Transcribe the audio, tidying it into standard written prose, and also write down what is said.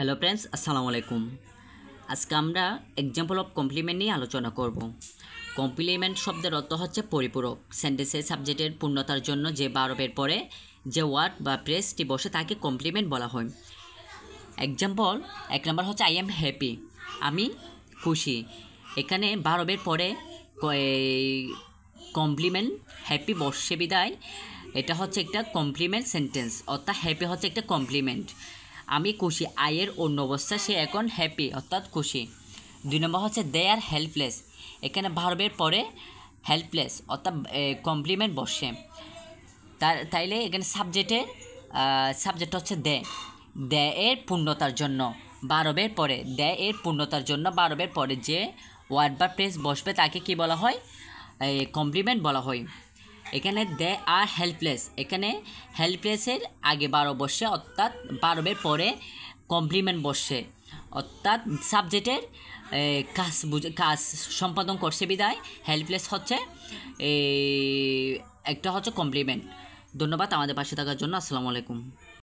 Hello friends, আসসালামু আলাইকুম। আজকে আমরা এক্সাম্পল অফ কমপ্লিমেন্ট নিয়ে আলোচনা করব। কমপ্লিমেন্ট শব্দের অর্থ হচ্ছে পরিপূরক। সেন্টেন্সের সাবজেক্টের পূর্ণতার জন্য যে ভার্বের পরে যে ওয়ার্ড বা প্রেসটি বসে তাকে কমপ্লিমেন্ট বলা হয়। এক্সাম্পল 1 নম্বর হচ্ছে আই এম হ্যাপি, আমি খুশি। এখানে ভার্বের পরে কমপ্লিমেন্ট হ্যাপি বসে বিদায় এটা হচ্ছে একটা কমপ্লিমেন্ট সেন্টেন্স, অর্থাৎ হ্যাপি হচ্ছে একটা কমপ্লিমেন্ট। আমি খুশি, আয়ের অন্য অবস্থা, সে এখন হ্যাপি অর্থাৎ খুশি। 2 নম্বর হচ্ছে দে আর হেল্পলেস। এখানে ভার্বের পরে হেল্পলেস অর্থাৎ কমপ্লিমেন্ট বসে। তাইলে এখানে সাবজেক্ট হচ্ছে দে। দে এর পূর্ণতার জন্য ভার্বের পরে ভার্বের পরে যে ওয়ার্ড বা প্রেস বসবে তাকে কি বলা হয়? কমপ্লিমেন্ট বলা হয়। এখানে দে আর হেল্পলেস, এখানে হেল্পলেসের আগে ভার্ব বসে অর্থাৎ ভার্বের পরে কমপ্লিমেন্ট বসে, অর্থাৎ সাবজেক্টের কাজ সম্পাদন করছে বিদায় হেল্পলেস হচ্ছে একটা হচ্ছে কমপ্লিমেন্ট। ধন্যবাদ আমাদের পাশে থাকার জন্য। আসসালামু আলাইকুম।